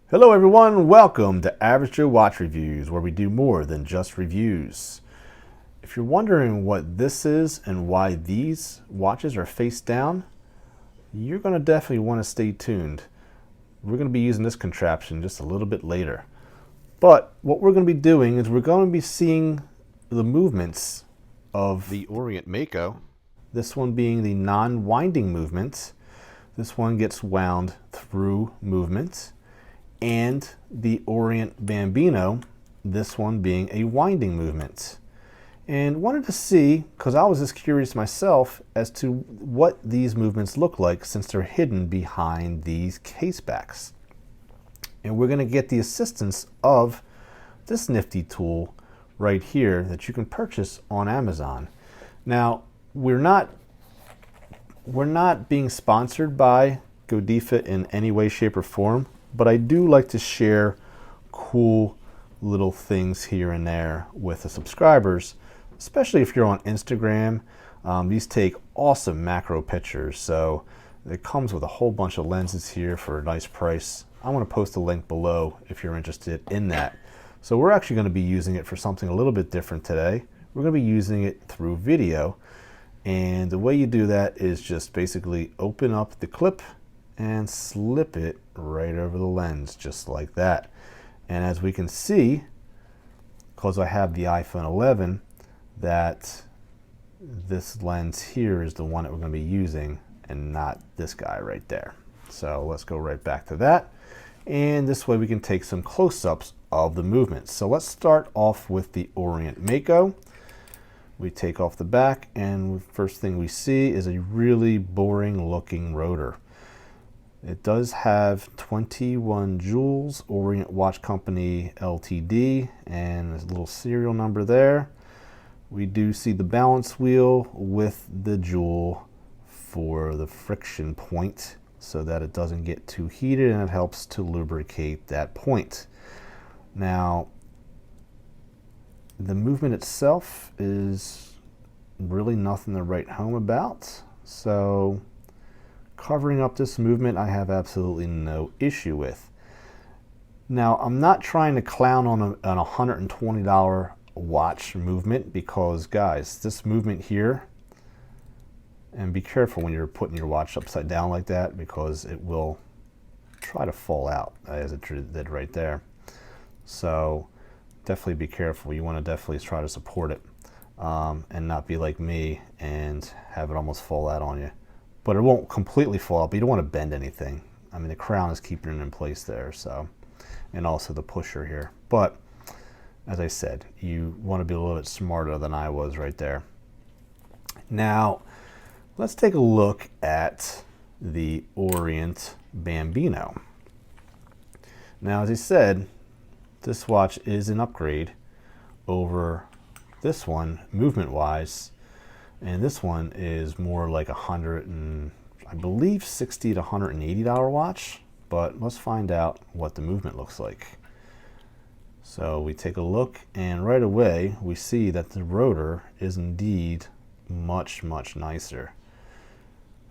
Hello everyone, welcome to AvgJoeWatchReviews, where we do more than just reviews. If you're wondering what this is and why these watches are face down, you're going to definitely want to stay tuned. We're going to be using this contraption just a little bit later. But what we're going to be doing is we're going to be seeing the movements of the Orient Mako. This one being the non-winding movement. This one gets wound through movement. And the Orient Bambino, this one being a winding movement. And wanted to see, because I was just curious myself, as to what these movements look like since they're hidden behind these case backs. And we're going to get the assistance of this nifty tool right here that you can purchase on Amazon. Now, we're not being sponsored by Godiva in any way, shape, or form, but I do like to share cool little things here and there with the subscribers, especially if you're on Instagram. These take awesome macro pictures, so it comes with a whole bunch of lenses here for a nice price. I'm going to post a link below if you're interested in that. So we're actually going to be using it for something a little bit different today. We're going to be using it through video. And the way you do that is just basically open up the clip and slip it right over the lens, just like that. And as we can see, because I have the iPhone 11, that this lens here is the one that we're going to be using and not this guy right there. So let's go right back to that. And this way we can take some close-ups of the movements. So let's start off with the Orient Mako. We take off the back, and the first thing we see is a really boring looking rotor. It does have 21 jewels, Orient Watch Company Ltd, and there's a little serial number there. We do see the balance wheel with the jewel for the friction point so that it doesn't get too heated, and it helps to lubricate that point. Now, the movement itself is really nothing to write home about, so covering up this movement I have absolutely no issue with. Now, I'm not trying to clown on a $120 watch movement, because guys, this movement here, and be careful when you're putting your watch upside down like that, because it will try to fall out as it did right there. So definitely be careful. You want to definitely try to support it and not be like me and have it almost fall out on you. But it won't completely fall out, but you don't want to bend anything. I mean, the crown is keeping it in place there, so, and also the pusher here. But as I said, you want to be a little bit smarter than I was right there. Now, let's take a look at the Orient Bambino. Now, as I said, this watch is an upgrade over this one movement-wise, and this one is more like I believe $60 to $180 watch, but let's find out what the movement looks like. So we take a look, and right away we see that the rotor is indeed much nicer.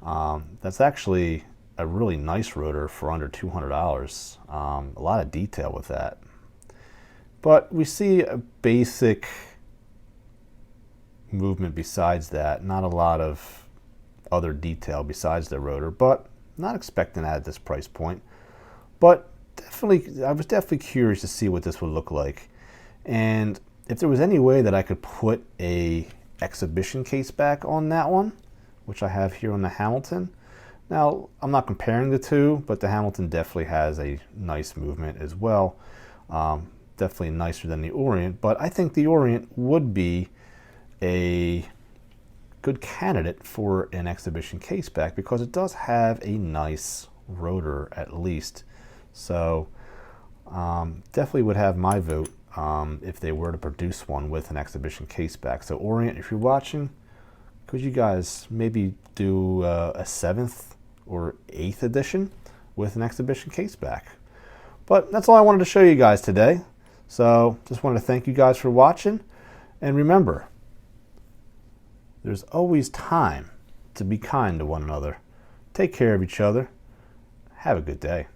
That's actually a really nice rotor for under $200. A lot of detail with that. But we see a basic movement besides that, not a lot of other detail besides the rotor, but not expecting that at this price point. But definitely, I was definitely curious to see what this would look like. And if there was any way that I could put a exhibition case back on that one, which I have here on the Hamilton. Now, I'm not comparing the two, but the Hamilton definitely has a nice movement as well. Definitely nicer than the Orient, but I think the Orient would be a good candidate for an exhibition case back because it does have a nice rotor at least. So definitely would have my vote if they were to produce one with an exhibition case back. So Orient, if you're watching, could you guys maybe do a 7th or 8th edition with an exhibition case back? But that's all I wanted to show you guys today. So just wanted to thank you guys for watching. And remember, there's always time to be kind to one another. Take care of each other. Have a good day.